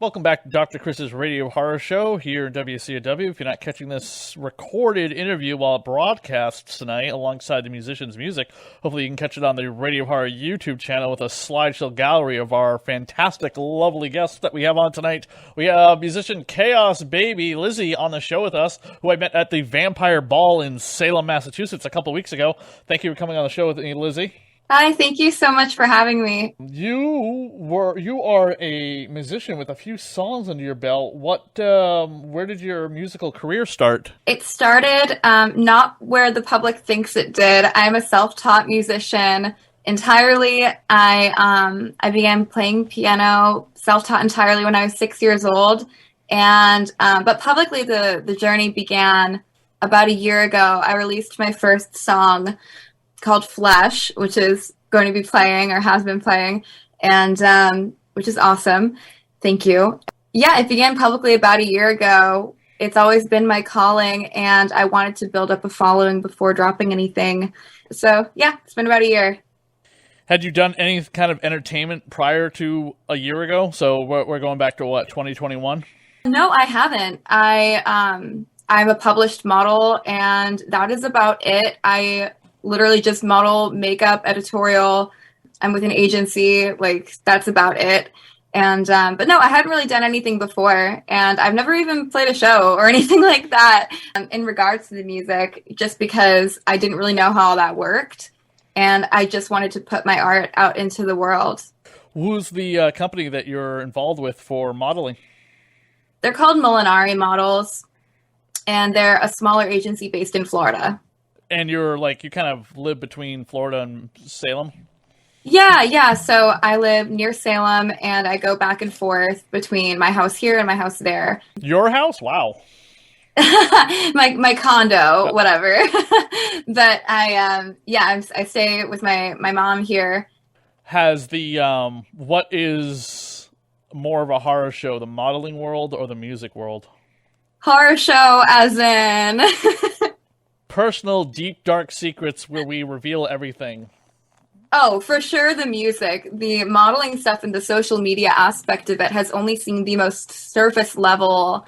Welcome back to Dr. Chris's Radio Horror Show here in WCW. If you're not catching this recorded interview while it broadcasts tonight alongside the musician's music, hopefully you can catch it on the Radio Horror YouTube channel with a slideshow gallery of our fantastic, lovely guests that we have on tonight. We have musician Chaos Baby Lizzie on the show with us, who I met at the Vampire Ball in Salem, Massachusetts a couple weeks ago. Thank you for coming on the show with me, Lizzie. Hi, thank you so much for having me. You are a musician with a few songs under your belt. Where did your musical career start? It started not where the public thinks it did. I'm a self-taught musician entirely. I began playing piano, self-taught entirely when I was 6 years old, and but publicly the journey began about a year ago. I released my first song called Flesh, which is going to be playing or has been playing, and which is awesome. Thank you. Yeah, it began publicly about a year ago. It's always been my calling, and I wanted to build up a following before dropping anything. So yeah, it's been about a year. Had you done any kind of entertainment prior to a year ago? So we're going back to what, 2021? No, I haven't. I'm a published model, and that is about it. I literally just model, makeup, editorial. I'm with an agency, like that's about it. And but no, I hadn't really done anything before, and I've never even played a show or anything like that in regards to the music, just because I didn't really know how all that worked, and I just wanted to put my art out into the world. Who's the company that you're involved with for modeling? They're called Molinari Models, and they're a smaller agency based in Florida. And you kind of live between Florida and Salem? Yeah. So I live near Salem, and I go back and forth between my house here and my house there. Your house? Wow. my condo, whatever. But I stay with my mom here. Has what is more of a horror show, the modeling world or the music world? Horror show, as in personal, deep, dark secrets where we reveal everything. Oh, for sure, the music. The modeling stuff and the social media aspect of it has only seen the most surface level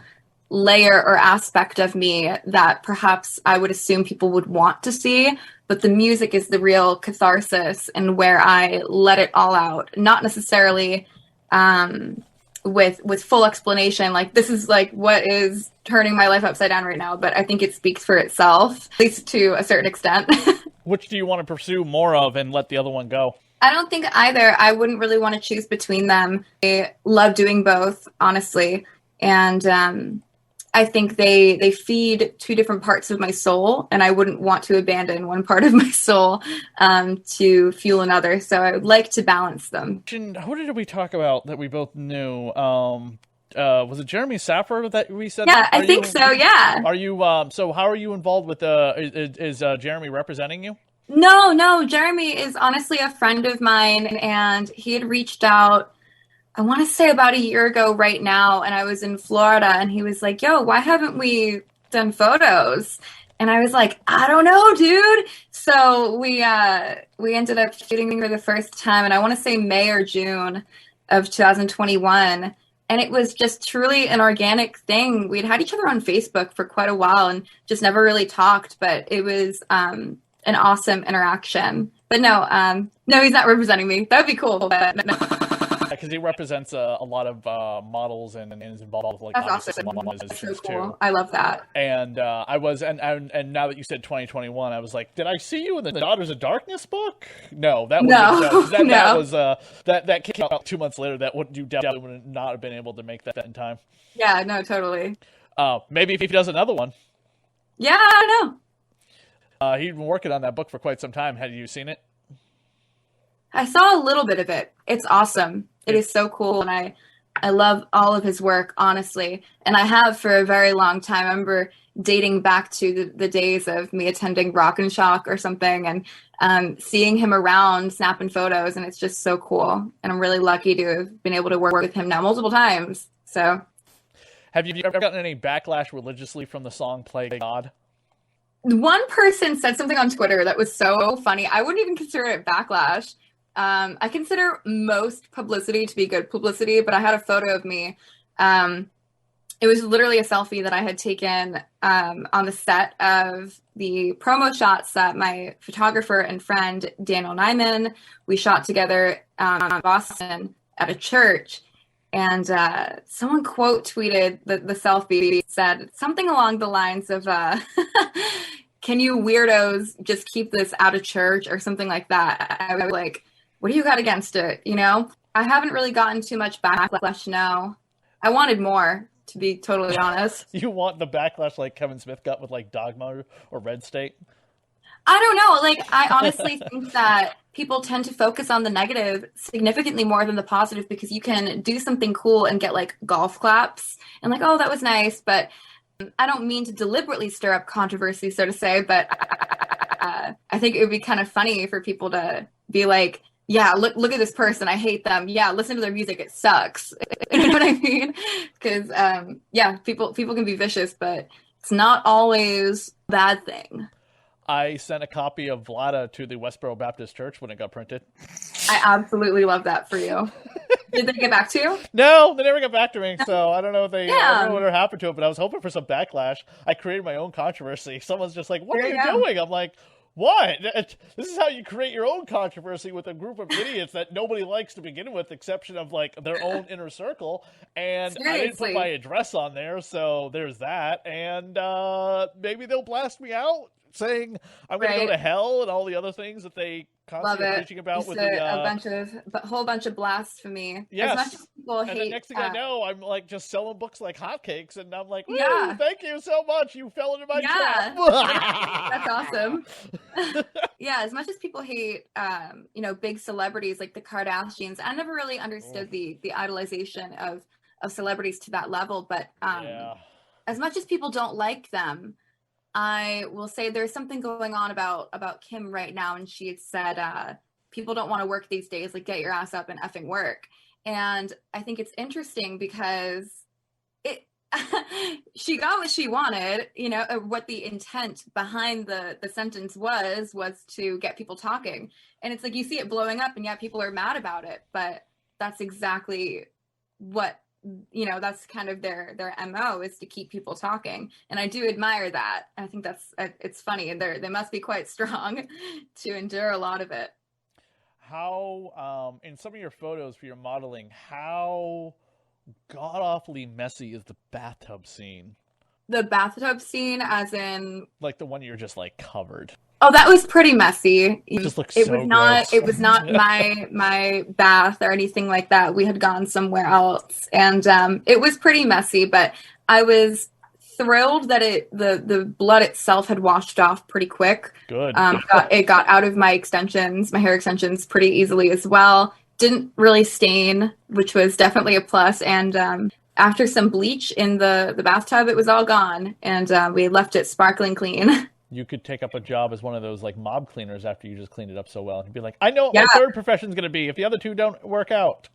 layer or aspect of me that perhaps I would assume people would want to see. But the music is the real catharsis and where I let it all out. Not necessarily with full explanation, like this is like what is turning my life upside down right now, but I think it speaks for itself, at least to a certain extent. Which do you want to pursue more of and let the other one go? I don't think either. I wouldn't really want to choose between them. I love doing both, honestly, and I think they feed two different parts of my soul, and I wouldn't want to abandon one part of my soul to fuel another. So I would like to balance them. Who did we talk about that we both knew? Was it Jeremy Saffer that we said? Yeah, I think so. Yeah. Are you? So how are you involved with? Is Jeremy representing you? No. Jeremy is honestly a friend of mine, and he had reached out, I want to say about a year ago right now, and I was in Florida, and he was like, yo, why haven't we done photos? And I was like, I don't know, dude. So we ended up shooting for the first time, and I want to say May or June of 2021. And it was just truly an organic thing. We'd had each other on Facebook for quite a while and just never really talked, but it was an awesome interaction. But no, he's not representing me. That would be cool, but no. Because he represents a lot of models and is involved with That's obviously awesome. some musicians That's so cool. too. I love that. And I was and now that you said 2021, I was like, did I see you in the Daughters of Darkness book? No, that was that was that came out 2 months later. You definitely would not have been able to make that in time. Yeah, no, totally. Maybe if he does another one. Yeah, I don't know. He'd been working on that book for quite some time. Had you seen it? I saw a little bit of it. It's awesome. It is so cool, and I love all of his work, honestly. And I have for a very long time. I remember dating back to the days of me attending Rock and Shock or something, and seeing him around, snapping photos, and it's just so cool. And I'm really lucky to have been able to work with him now multiple times. So, have you ever gotten any backlash religiously from the song "Play God"? One person said something on Twitter that was so funny. I wouldn't even consider it backlash. I consider most publicity to be good publicity, but I had a photo of me It was literally a selfie that I had taken on the set of the promo shots that my photographer and friend Daniel Nyman, we shot together in Boston at a church. And someone quote tweeted the selfie, said something along the lines of, can you weirdos just keep this out of church or something like that? I was like, what do you got against it? You know, I haven't really gotten too much backlash. No, I wanted more, to be totally honest. You want the backlash like Kevin Smith got with like Dogma or Red State? I don't know. Like, I honestly think that people tend to focus on the negative significantly more than the positive, because you can do something cool and get like golf claps and like, oh, that was nice. But I don't mean to deliberately stir up controversy, so to say, but I think it would be kind of funny for people to be like, yeah, look at this person, I hate them. Yeah, listen to their music, it sucks. You know what I mean? Because yeah, people can be vicious, but it's not always a bad thing. I sent a copy of Vlada to the Westboro Baptist Church when it got printed. I absolutely love that for you. Did they get back to you? No, they never got back to me, so I don't know if I don't know what happened to it, but I was hoping for some backlash. I created my own controversy. Someone's just like, what are you doing? I'm like, what? This is how you create your own controversy with a group of idiots that nobody likes to begin with, exception of like their own inner circle. And I didn't put my address on there, so there's that. And maybe they'll blast me out saying I'm going to go to hell and all the other things that they constantly preaching about. Just with a whole bunch of blasphemy. Yes. As much as people hate, the next thing I know, I'm like just selling books like hotcakes, and I'm like, thank you so much. You fell into my trap. That's awesome. Yeah, as much as people hate, big celebrities like the Kardashians, I never really understood the idolization of celebrities to that level. But as much as people don't like them, I will say there's something going on about Kim right now, and she had said people don't want to work these days, like get your ass up and effing work. And I think it's interesting because she got what she wanted, what the intent behind the sentence was to get people talking. And it's like you see it blowing up and yet people are mad about it, but that's exactly what that's kind of their MO, is to keep people talking. And I do admire that. I think it's funny, and they must be quite strong to endure a lot of it. How, in some of your photos for your modeling, how god-awfully messy is the bathtub scene? The bathtub scene, as in like the one you're just like covered? Oh, that was pretty messy. It just looks so gross. It was not my bath or anything like that. We had gone somewhere else, and it was pretty messy. But I was thrilled that the blood itself had washed off pretty quick. Good. It got out of my hair extensions, pretty easily as well. Didn't really stain, which was definitely a plus. And after some bleach in the bathtub, it was all gone, and we left it sparkling clean. You could take up a job as one of those like mob cleaners after you just cleaned it up so well. You'd be like, I know what my third profession is going to be if the other two don't work out.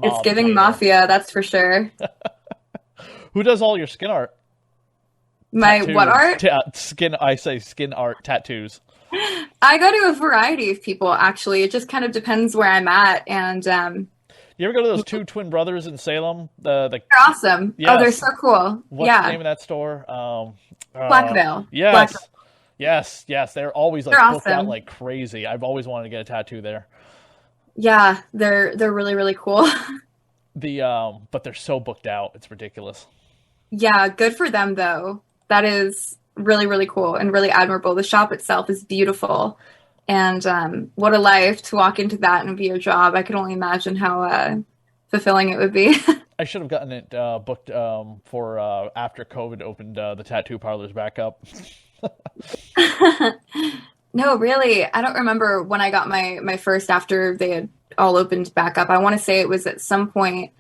It's giving mafia, that's for sure. Who does all your skin art? My tattoos. What art? Skin art, tattoos. I go to a variety of people, actually. It just kind of depends where I'm at. And you ever go to those two twin brothers in Salem? They're awesome. Yes. Oh, they're so cool. What's the name of that store? Blackville. Yes. Blackville. Yes. They're always like booked out like crazy. I've always wanted to get a tattoo there. Yeah, they're really, really cool. But they're so booked out. It's ridiculous. Yeah, good for them though. That is really, really cool and really admirable. The shop itself is beautiful. And what a life to walk into that and be your job. I can only imagine how fulfilling it would be. I should have gotten it booked for after COVID opened the tattoo parlors back up. No, really. I don't remember when I got my first after they had all opened back up. I want to say it was at some point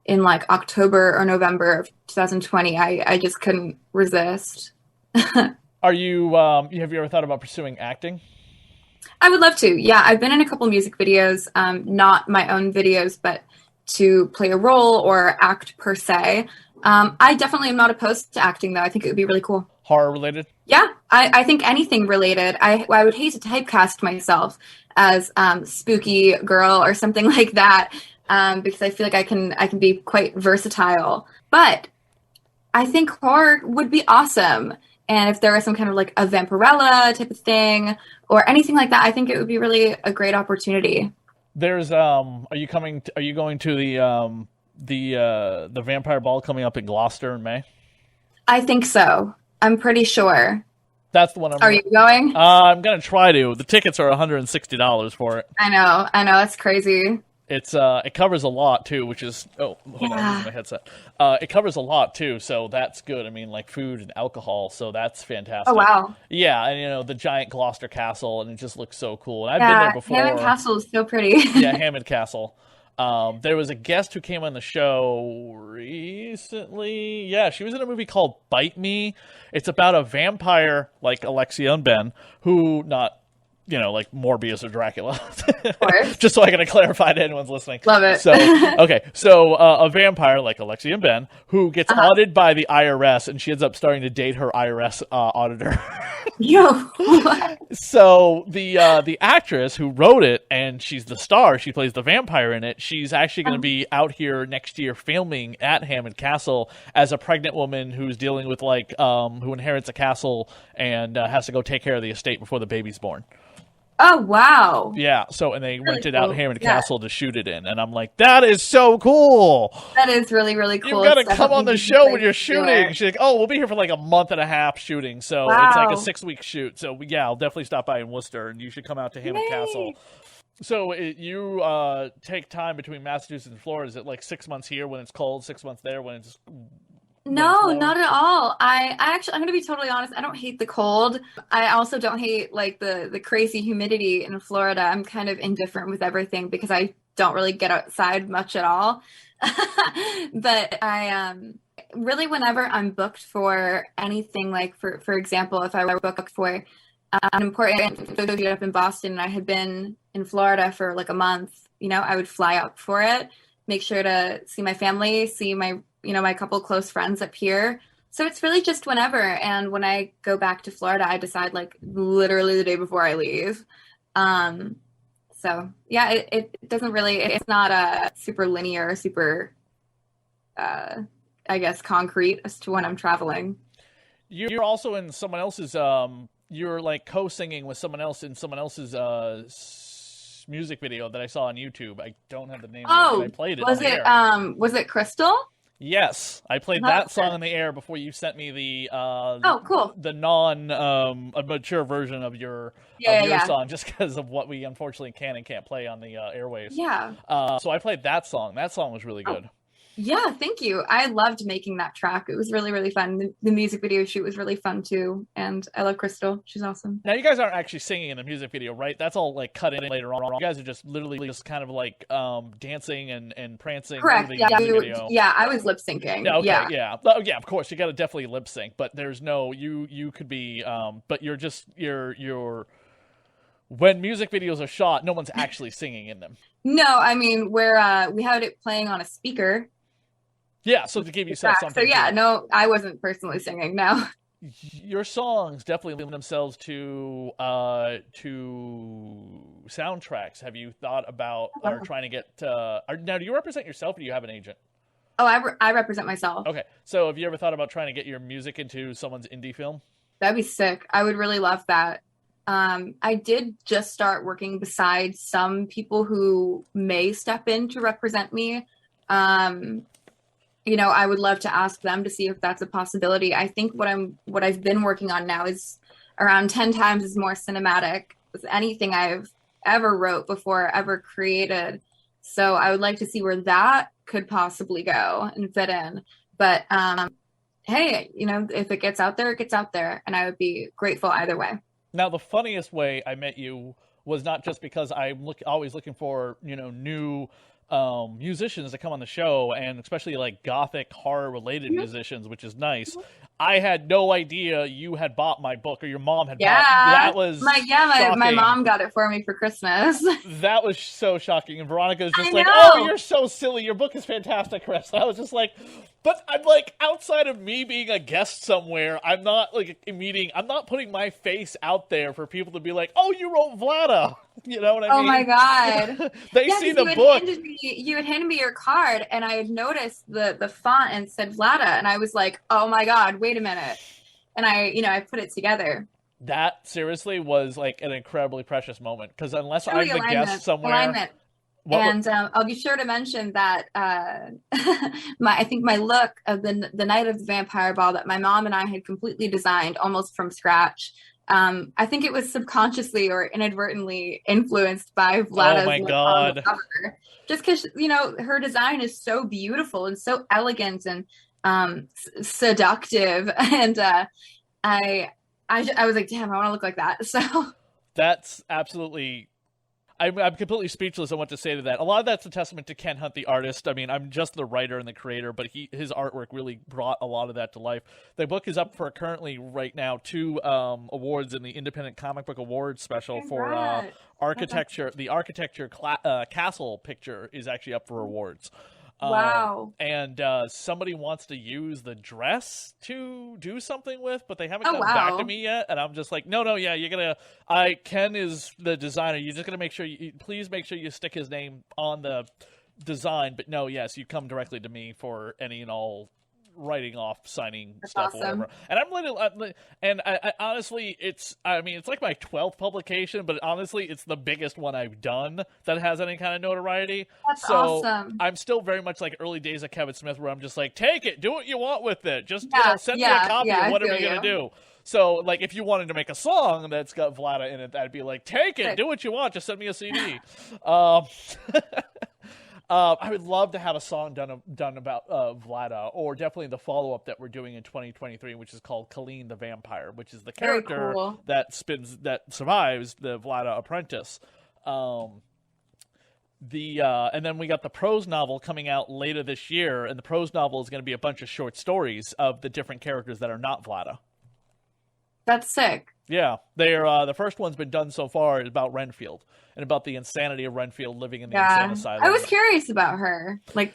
in like October or November of 2020. I just couldn't resist. Have you ever thought about pursuing acting? I would love to. Yeah, I've been in a couple music videos, not my own videos, but to play a role or act per se. I definitely am not opposed to acting, though. I think it would be really cool. Horror related? Yeah, I think anything related. I would hate to typecast myself as spooky girl or something like that. because I feel like I can be quite versatile. But I think horror would be awesome. And if there was some kind of like a Vampirella type of thing or anything like that, I think it would be really a great opportunity. There's are you going to the Vampire Ball coming up in Gloucester in May? I think so. I'm pretty sure. That's the one Are you going? I'm gonna try to. The tickets are $160 for it. I know, that's crazy. It covers a lot too, which is hold on, I'm using my headset. It covers a lot too, so that's good. I mean, like food and alcohol, so that's fantastic. Oh wow. Yeah, and the giant Gloucester Castle, and it just looks so cool. And I've been there before. Hammond Castle is so pretty. Yeah, Hammond Castle. There was a guest who came on the show recently. Yeah, she was in a movie called Bite Me. It's about a vampire like Alexia and Ben, who not like Morbius or Dracula. Of course. Just so I can clarify to anyone's listening. Love it. So, okay. So, a vampire like Alexia and Ben who gets audited by the IRS, and she ends up starting to date her IRS auditor. Yo. So, the actress who wrote it, and she's the star, she plays the vampire in it, she's actually going to be out here next year filming at Hammond Castle as a pregnant woman who's dealing with, who inherits a castle and has to go take care of the estate before the baby's born. Oh, wow. Yeah, so, and they rented cool. out Hammond Castle to shoot it in, and I'm like, that is so cool! That is really, really cool. You've got to come on the show when you're shooting. She's like, oh, we'll be here for like a month and a half shooting, so it's like a 6-week shoot. So, yeah, I'll definitely stop by in Worcester, and you should come out to Hammond Castle. So, you take time between Massachusetts and Florida. Is it like 6 months here when it's cold, 6 months there when it's... No, not at all. I actually, I'm going to be totally honest. I don't hate the cold. I also don't hate like the crazy humidity in Florida. I'm kind of indifferent with everything because I don't really get outside much at all. But I really, whenever I'm booked for anything, like for example, if I were booked for an important shoot up in Boston and I had been in Florida for like a month, I would fly up for it, make sure to see my family, see my my couple close friends up here. So it's really just whenever. And when I go back to Florida, I decide like literally the day before I leave. So yeah, it doesn't really, it's not a super linear, super, I guess, concrete as to when I'm traveling. You're also in someone else's, you're like co-singing with someone else in someone else's, music video that I saw on YouTube. I don't have the name of it, but I played it. Was it Crystal? Yes, I played that song on the air before you sent me the cool, the mature version of your song, just because of what we unfortunately can and can't play on the airwaves. Yeah. So I played that song. That song was really good. Yeah, thank you. I loved making that track. It was really, really fun. The music video shoot was really fun too. And I love Crystal. She's awesome. Now, you guys aren't actually singing in the music video, right? That's all like cut in later on. You guys are just literally just kind of like dancing and prancing. Correct. Yeah, I was lip syncing. Yeah, okay, yeah. Oh, yeah, of course. You got to definitely lip sync, but there's no, you could be, but you're when music videos are shot, no one's actually singing in them. No, I mean, we had it playing on a speaker. Yeah, so to give yourself something. So yeah, no, I wasn't personally singing. No. Your songs definitely lend themselves to soundtracks. Have you thought about or trying to get? Now, do you represent yourself, or do you have an agent? Oh, I represent myself. Okay, so have you ever thought about trying to get your music into someone's indie film? That'd be sick. I would really love that. I did just start working beside some people who may step in to represent me. I would love to ask them to see if that's a possibility. I think what I've been working on now is around 10 times is more cinematic with anything I've ever wrote before, ever created. So I would like to see where that could possibly go and fit in. But hey, if it gets out there, it gets out there, and I would be grateful either way. Now, the funniest way I met you was not just because I'm always looking for new musicians to come on the show, and especially like gothic horror related musicians, which is nice. I had no idea you had bought my book, or your mom had bought. That was my mom got it for me for Christmas. That was so shocking. And Veronica's just I like, know. "Oh, you're so silly. Your book is fantastic, Chris." And I was just like, but I'm like, outside of me being a guest somewhere, I'm not like I'm not putting my face out there for people to be like, "Oh, you wrote Vlada." You know what I mean? Oh my God. They see the book. You had handed me your card, and I had noticed the font and said Vlada, and I was like, oh my God, wait a minute. And I put it together. That seriously was like an incredibly precious moment, because unless I'm the guest somewhere. And I'll be sure to mention that I think my look of the night of the Vampire Ball that my mom and I had completely designed almost from scratch. I think it was subconsciously or inadvertently influenced by Vlada's look on the cover. Just because her design is so beautiful and so elegant and seductive, and I was like, damn, I want to look like that. So that's absolutely. I'm completely speechless on what to say to that. A lot of that's a testament to Ken Hunt, the artist. I mean, I'm just the writer and the creator, but his artwork really brought a lot of that to life. The book is up for currently right now 2 awards in the Independent Comic Book Awards special. For architecture. The architecture castle picture is actually up for awards. Wow. And somebody wants to use the dress to do something with, but they haven't come back to me yet. And I'm just like, no, yeah, you're going to, Ken is the designer. You're just going to make sure please make sure you stick his name on the design. But no, yes, you come directly to me for any and all writing off, signing stuff, awesome. or whatever. And I honestly, it's like my 12th publication, but honestly, it's the biggest one I've done that has any kind of notoriety. That's awesome. I'm still very much like early days of Kevin Smith, where I'm just like, take it, do what you want with it. Just send me a copy of whatever you're gonna do. So, like, if you wanted to make a song that's got Vlada in it, I'd be like, take it, do what you want, just send me a CD. I would love to have a song done about Vlada, or definitely the follow-up that we're doing in 2023, which is called Colleen the Vampire, which is the character that survives the Vlada apprentice. And then we got the prose novel coming out later this year, and the prose novel is going to be a bunch of short stories of the different characters that are not Vlada. That's sick. Yeah, they're the first one's been done so far is about Renfield and about the insanity of Renfield living in the insane asylum. I was curious about her, like,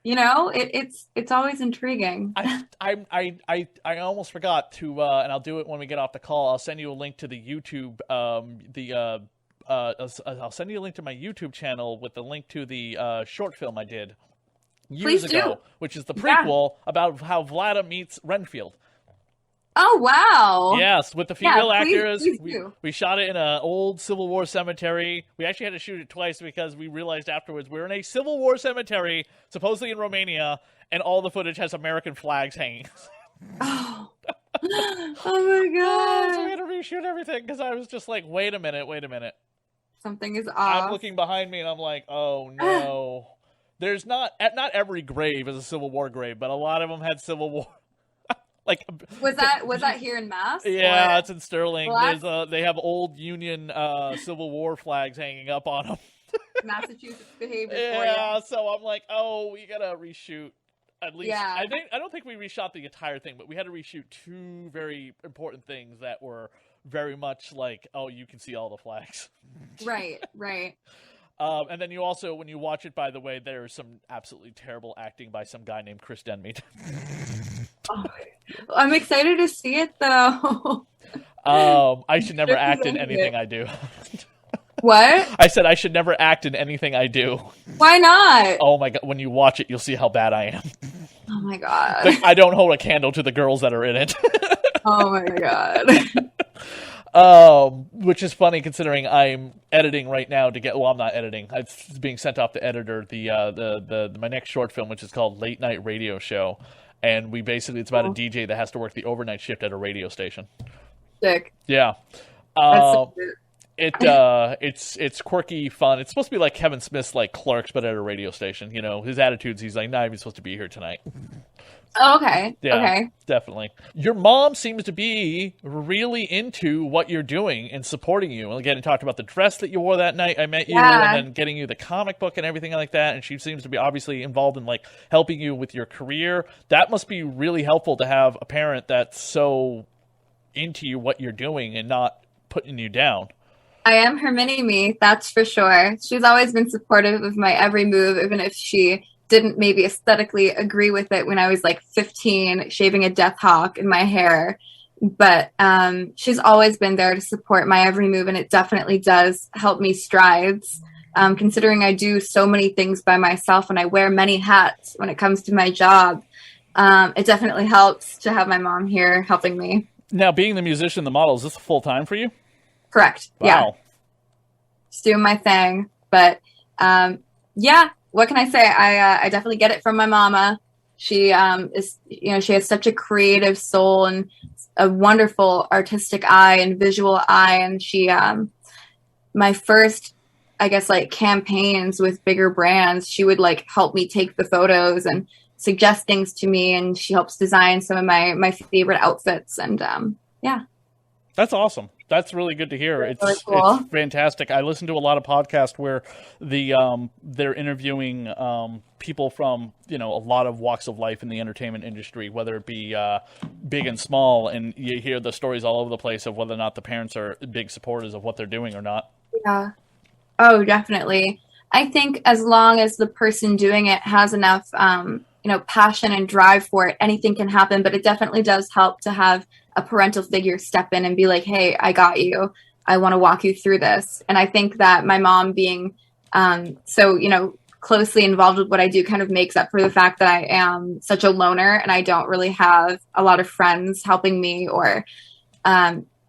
it's always intriguing. I almost forgot to, and I'll do it when we get off the call. I'll send you a link to the YouTube, I'll send you a link to my YouTube channel with the link to the short film I did years ago, which is the prequel about how Vlada meets Renfield. Oh, wow. Yes, with the female actors. Please we shot it in an old Civil War cemetery. We actually had to shoot it twice because we realized afterwards we're in a Civil War cemetery, supposedly in Romania, and all the footage has American flags hanging. Oh. Oh, my God. So we had to reshoot everything because I was just like, wait a minute. Something is off. I'm looking behind me and I'm like, oh, no. There's not every grave is a Civil War grave, but a lot of them had Civil War. Like, was that here in Mass? Yeah, it's in Sterling. Well, they have old Union Civil War flags hanging up on them. Massachusetts behavior. Yeah, so I'm like, oh, we gotta reshoot at least. Yeah. I don't think we reshot the entire thing, but we had to reshoot 2 very important things that were very much like, oh, you can see all the flags. Right. And then you also, when you watch it, by the way, there's some absolutely terrible acting by some guy named Chris Denmead. Oh, I'm excited to see it, though. I should never act in anything I do. What? I said I should never act in anything I do. Why not? Oh my God, when you watch it, you'll see how bad I am. Oh my God. Like, I don't hold a candle to the girls that are in it. Oh my God. Which is funny considering I'm editing right now to get. Well, I'm not editing. It's being sent off to editor. My next short film, which is called Late Night Radio Show, and it's about a DJ that has to work the overnight shift at a radio station. Sick. Yeah. So it's quirky, fun. It's supposed to be like Kevin Smith's like Clerks, but at a radio station. You know, his attitudes. He's like, not even supposed to be here tonight. Oh, okay. Yeah, Okay. definitely. Your mom seems to be really into what you're doing and supporting you. And again, you talked about the dress that you wore that night I met you, and Yeah. then getting you the comic book and everything like that. And she seems to be obviously involved in like helping you with your career. That must be really helpful to have a parent that's so into you, what you're doing, and not putting you down. I am her mini me, that's for sure. She's always been supportive of my every move, even if she didn't maybe aesthetically agree with it when I was like 15, shaving a death hawk in my hair. But she's always been there to support my every move, and it definitely does help me strides. Considering I do so many things by myself and I wear many hats when it comes to my job, it definitely helps to have my mom here helping me. Now, being the musician, the model, is this full time for you? Correct. Yeah. Wow. Just doing my thing. But yeah, what can I say? I definitely get it from my mama. She is, she has such a creative soul and a wonderful artistic eye and visual eye. And she, my first, I guess, like campaigns with bigger brands, she would like help me take the photos and suggest things to me. And she helps design some of my favorite outfits. And yeah. That's awesome. That's really good to hear. Really cool. It's fantastic. I listen to a lot of podcasts where they're interviewing people from a lot of walks of life in the entertainment industry, whether it be big and small, and you hear the stories all over the place of whether or not the parents are big supporters of what they're doing or not. Yeah. Oh, definitely. I think as long as the person doing it has enough, passion and drive for it, anything can happen. But it definitely does help to have a parental figure step in and be like, "Hey, I got you. I want to walk you through this." And I think that my mom being so closely involved with what I do kind of makes up for the fact that I am such a loner and I don't really have a lot of friends helping me or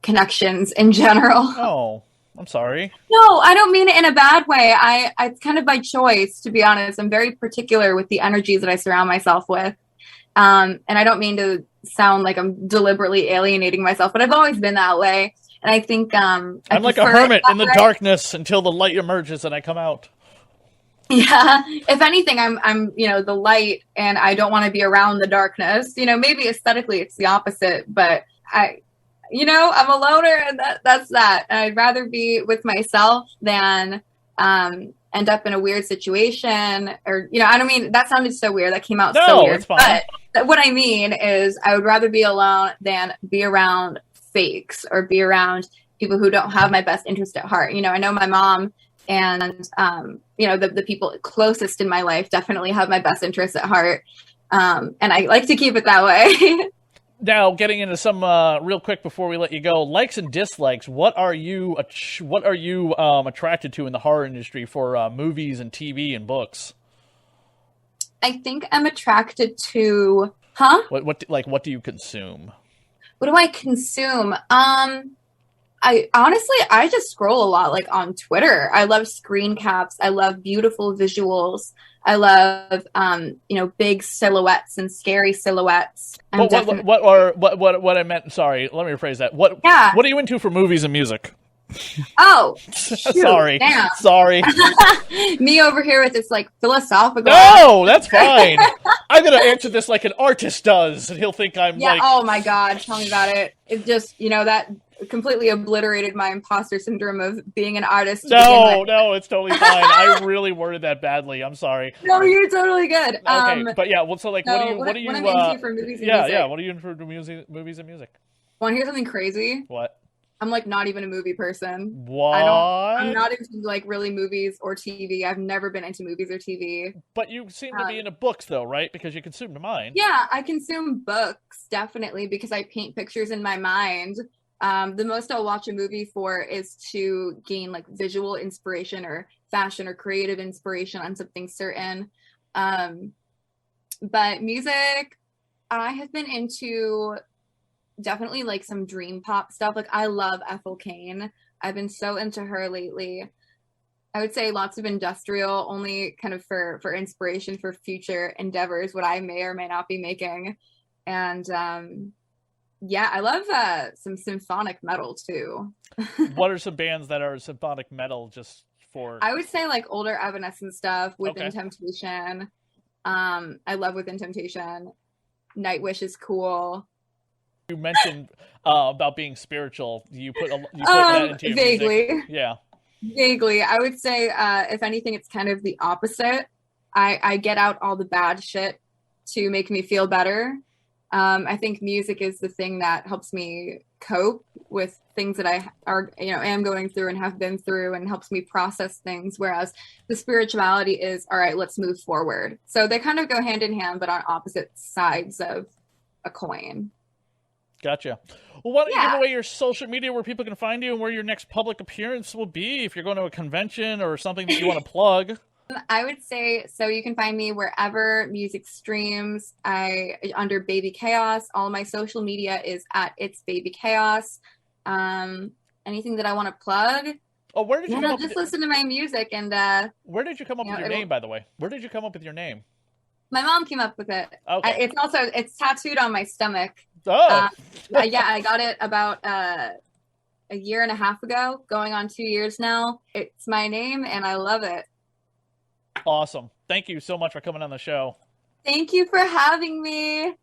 connections in general. Oh, I'm sorry. No, I don't mean it in a bad way. It's kind of by choice, to be honest. I'm very particular with the energies that I surround myself with. And I don't mean to sound like I'm deliberately alienating myself, but I've always been that way. And I think I'm like a hermit in the darkness until the light emerges and I come out. Yeah. If anything, I'm the light, and I don't want to be around the darkness. Maybe aesthetically it's the opposite, but I'm a loner, and that's that. And I'd rather be with myself than end up in a weird situation, or I don't mean that sounded so weird. That came out so weird. It's fine. But what I mean is, I would rather be alone than be around fakes or be around people who don't have my best interest at heart. I know my mom and the people closest in my life definitely have my best interests at heart, and I like to keep it that way. Now, getting into some real quick before we let you go, likes and dislikes. What are you attracted to in the horror industry for movies and TV and books? I think I'm attracted to, What do you consume? What do I consume? I just scroll a lot, like on Twitter. I love screen caps. I love beautiful visuals. I love, big silhouettes and scary silhouettes. What I meant? Sorry, let me rephrase that. What are you into for movies and music? Oh, shoot, sorry, damn. Sorry. Me over here with this like philosophical. No, that's fine. I'm gonna answer this like an artist does, and he'll think I'm like. Oh my god, tell me about it. It just that completely obliterated my imposter syndrome of being an artist. No, it's totally fine. I really worded that badly. I'm sorry. No, you're totally good. Okay, but yeah, well, so like, what are you? What I'm into for movies and music? Yeah. What are you into for movies and music? Want to hear something crazy? What? I'm like not even a movie person. What? I'm not into like really movies or TV. I've never been into movies or TV. But you seem to be into books though, right? Because you consume mine. Yeah, I consume books definitely because I paint pictures in my mind. The most I'll watch a movie for is to gain like visual inspiration or fashion or creative inspiration on something certain. But music, I have been into definitely like some dream pop stuff. Like I love Ethel Cain. I've been so into her lately. I would say lots of industrial, only kind of for inspiration for future endeavors, what I may or may not be making. And yeah, I love some symphonic metal too. What are some bands that are symphonic metal just for? I would say like older Evanescence stuff, Within Okay. Temptation. I love Within Temptation. Nightwish is cool. You mentioned about being spiritual. You put that into your Vaguely. music. Yeah. Vaguely. I would say, if anything, it's kind of the opposite. I get out all the bad shit to make me feel better. I think music is the thing that helps me cope with things that I am going through and have been through, and helps me process things. Whereas the spirituality is, all right, let's move forward. So they kind of go hand in hand, but on opposite sides of a coin. Gotcha. Well, why don't you give away your social media where people can find you and where your next public appearance will be if you're going to a convention or something that you want to plug? I would say, so you can find me wherever music streams. Under Baby Chaos. All my social media is at It's Baby Chaos. Anything that I want to plug? Oh, where did you come up just listen to my music and where did you come up with your name, by the way? Where did you come up with your name? My mom came up with it. Okay. It's tattooed on my stomach. Oh. I got it about a year and a half ago, going on 2 years now. It's my name and I love it. Awesome. Thank you so much for coming on the show. Thank you for having me.